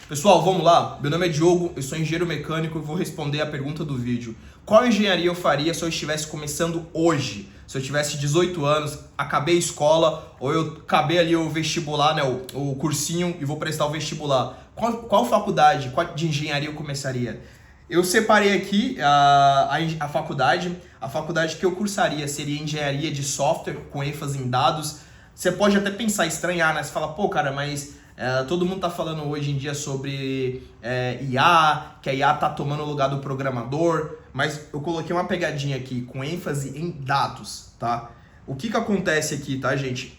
Pessoal, vamos lá. Meu nome é Diogo, eu sou engenheiro mecânico e vou responder a pergunta do vídeo. Qual engenharia eu faria se eu estivesse começando hoje? Se eu tivesse 18 anos, acabei a escola, ou eu acabei ali o vestibular, né, o cursinho e vou prestar o vestibular. Qual faculdade de engenharia eu começaria? Eu separei aqui a faculdade. A faculdade que eu cursaria seria engenharia de software, com ênfase em dados. Você pode até pensar, estranhar, né? Você fala, pô, cara, mas todo mundo tá falando hoje em dia sobre IA, que a IA tá tomando o lugar do programador, mas eu coloquei uma pegadinha aqui, com ênfase em dados, tá? O que acontece aqui, tá, gente?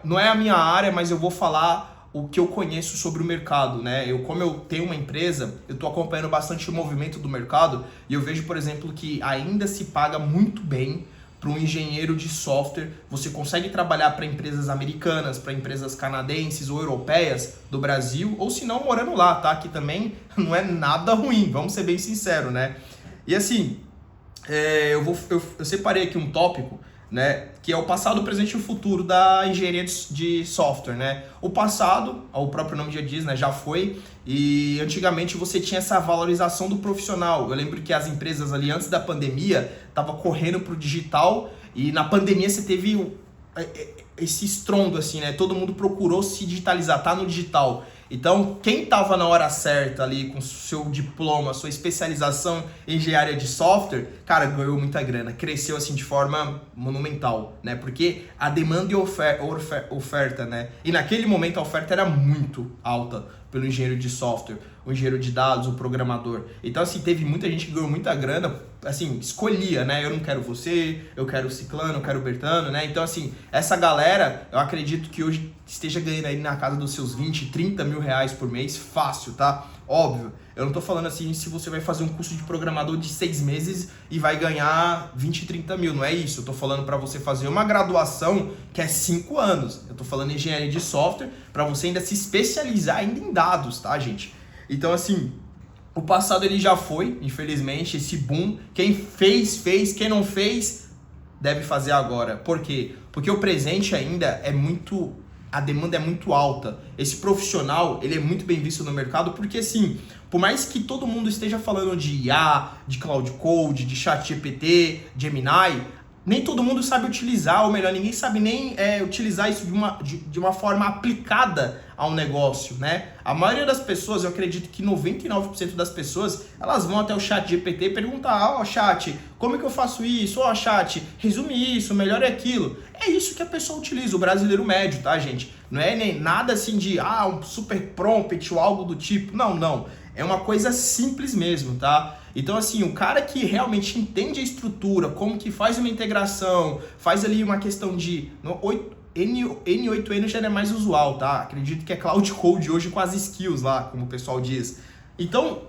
Não é a minha área, mas eu vou falar o que eu conheço sobre o mercado, né? Como eu tenho uma empresa, eu tô acompanhando bastante o movimento do mercado e eu vejo, por exemplo, que ainda se paga muito bem para um engenheiro de software. Você consegue trabalhar para empresas americanas, para empresas canadenses ou europeias do Brasil, ou se não, morando lá, tá? Que também não é nada ruim, vamos ser bem sinceros, né? E assim, eu separei aqui um tópico, né, que é o passado, o presente e o futuro da engenharia de software, né? O passado, o próprio nome já diz, né, já foi, e antigamente você tinha essa valorização do profissional. Eu lembro que as empresas ali antes da pandemia estavam correndo pro digital e na pandemia você teve esse estrondo assim, né? Todo mundo procurou se digitalizar, tá no digital. Então, quem estava na hora certa ali com seu diploma, sua especialização em engenharia de software, cara, ganhou muita grana, cresceu assim de forma monumental, né? Porque a demanda e oferta, né? E naquele momento a oferta era muito alta pelo engenheiro de software, o engenheiro de dados, o programador. Então, assim, teve muita gente que ganhou muita grana, assim, escolhia, né? Eu não quero você, eu quero o ciclano, eu quero o bertano, né? Então, assim, essa galera, eu acredito que hoje esteja ganhando aí na casa dos seus 20, 30 mil reais por mês, fácil, tá? Óbvio, eu não tô falando assim se você vai fazer um curso de programador de 6 meses e vai ganhar 20, 30 mil, não é isso. Eu tô falando para você fazer uma graduação que é 5 anos. Eu tô falando em engenharia de software para você ainda se especializar ainda em dados, tá, gente? Então, assim, o passado ele já foi, infelizmente, esse boom. Quem fez, quem não fez, deve fazer agora. Por quê? Porque o presente ainda a demanda é muito alta. Esse profissional, ele é muito bem visto no mercado porque, assim, por mais que todo mundo esteja falando de IA, de Cloud Code, de ChatGPT, Gemini, nem todo mundo sabe utilizar, ou melhor, ninguém sabe nem utilizar isso de uma forma aplicada ao negócio, né? A maioria das pessoas, eu acredito que 99% das pessoas, elas vão até o ChatGPT e perguntar, ó, chat, como é que eu faço isso? Ó, chat, resume isso, melhor é aquilo. É isso que a pessoa utiliza, o brasileiro médio, tá, gente? Não é nem nada assim de, um super prompt ou algo do tipo. Não. É uma coisa simples mesmo, tá? Então, assim, o cara que realmente entende a estrutura, como que faz uma integração, faz ali uma questão de... N8N já é mais usual, tá? Acredito que é Cloud Code hoje com as skills lá, como o pessoal diz. Então,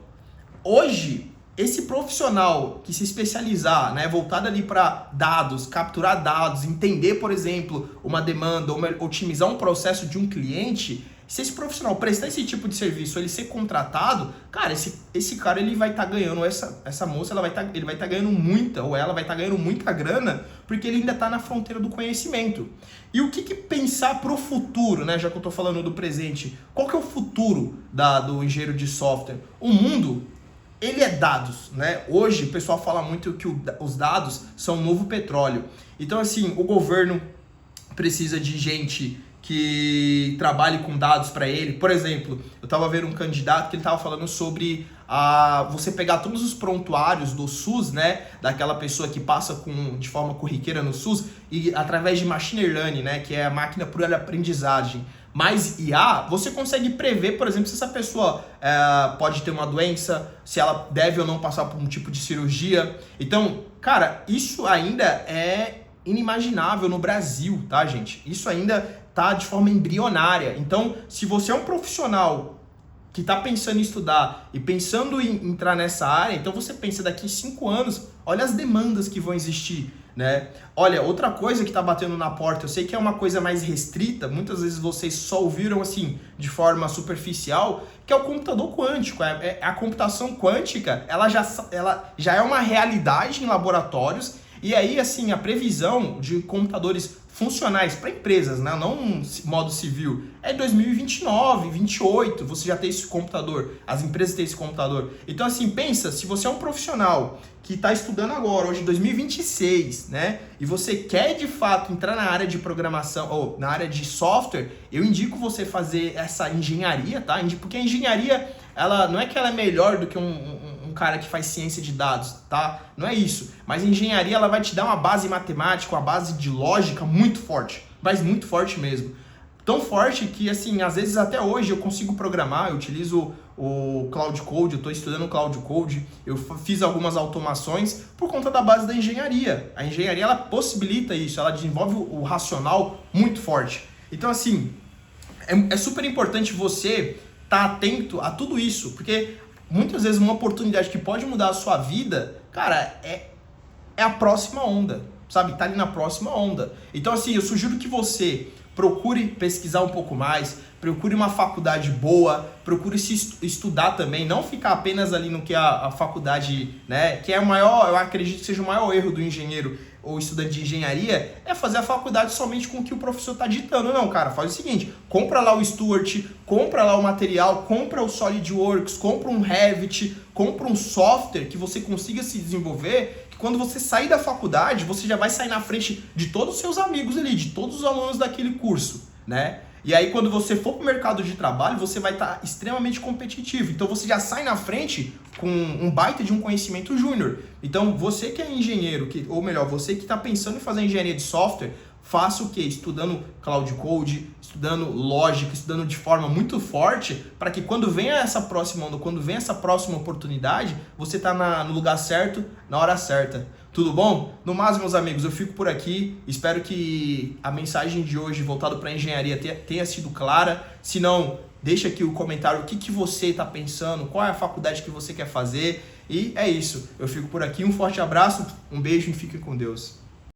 hoje, esse profissional que se especializar, né, voltado ali para dados, capturar dados, entender, por exemplo, uma demanda, ou otimizar um processo de um cliente... Se esse profissional prestar esse tipo de serviço, ele ser contratado, cara, esse cara ele vai estar ganhando, essa moça ele vai estar ganhando muita, ou ela vai estar ganhando muita grana, porque ele ainda está na fronteira do conhecimento. E o que pensar pro futuro, né? Já que eu estou falando do presente, qual que é o futuro do engenheiro de software? O mundo, ele é dados, né? Hoje o pessoal fala muito que os dados são o novo petróleo. Então, assim, o governo precisa de gente que trabalhe com dados para ele. Por exemplo, eu estava vendo um candidato que ele estava falando sobre você pegar todos os prontuários do SUS, né, daquela pessoa que passa de forma corriqueira no SUS, e através de machine learning, né, que é a máquina por aprendizagem, mais IA, você consegue prever, por exemplo, se essa pessoa pode ter uma doença, se ela deve ou não passar por um tipo de cirurgia. Então, cara, isso ainda é inimaginável no Brasil, tá, gente? Isso ainda tá de forma embrionária. Então, se você é um profissional que está pensando em estudar e pensando em entrar nessa área, então você pensa daqui 5 anos, olha as demandas que vão existir, né? Olha, outra coisa que está batendo na porta, eu sei que é uma coisa mais restrita, muitas vezes vocês só ouviram assim de forma superficial, que é o computador quântico. A computação quântica, ela já é uma realidade em laboratórios. E aí, assim, a previsão de computadores funcionais para empresas, né? Não modo civil. É 2029, 28, você já tem esse computador, as empresas têm esse computador. Então assim, pensa, se você é um profissional que está estudando agora, hoje 2026, né? E você quer de fato entrar na área de programação ou na área de software, eu indico você fazer essa engenharia, tá? Porque a engenharia, ela não é que ela é melhor do que um cara que faz ciência de dados, tá? Não é isso. Mas a engenharia, ela vai te dar uma base matemática, uma base de lógica muito forte, mas muito forte mesmo. Tão forte que, assim, às vezes até hoje eu consigo programar, eu utilizo o Cloud Code, eu estou estudando Cloud Code, eu fiz algumas automações por conta da base da engenharia. A engenharia, ela possibilita isso, ela desenvolve o racional muito forte. Então, assim, é super importante você estar atento a tudo isso, porque muitas vezes uma oportunidade que pode mudar a sua vida, cara, é a próxima onda, sabe? Tá ali na próxima onda. Então, assim, eu sugiro que você procure pesquisar um pouco mais, procure uma faculdade boa, procure se estudar também, não ficar apenas ali no que a faculdade, né, que é o maior, eu acredito que seja o maior erro do engenheiro ou estudante de engenharia, é fazer a faculdade somente com o que o professor está ditando. Não, cara, faz o seguinte, compra lá o Stuart, compra lá o material, compra o SolidWorks, compra um Revit, compra um software que você consiga se desenvolver. Quando você sair da faculdade, você já vai sair na frente de todos os seus amigos ali, de todos os alunos daquele curso, né? E aí, quando você for para o mercado de trabalho, você vai estar extremamente competitivo. Então, você já sai na frente com um baita de um conhecimento júnior. Então, você que é engenheiro, ou melhor, você que está pensando em fazer engenharia de software, faça o quê? Estudando Cloud Code, estudando lógica, estudando de forma muito forte, para que quando venha essa próxima onda, quando venha essa próxima oportunidade, você está no lugar certo, na hora certa. Tudo bom? No mais, meus amigos, eu fico por aqui. Espero que a mensagem de hoje voltada para a engenharia tenha sido clara. Se não, deixa aqui o comentário o que você está pensando, qual é a faculdade que você quer fazer. E é isso. Eu fico por aqui. Um forte abraço, um beijo e fiquem com Deus.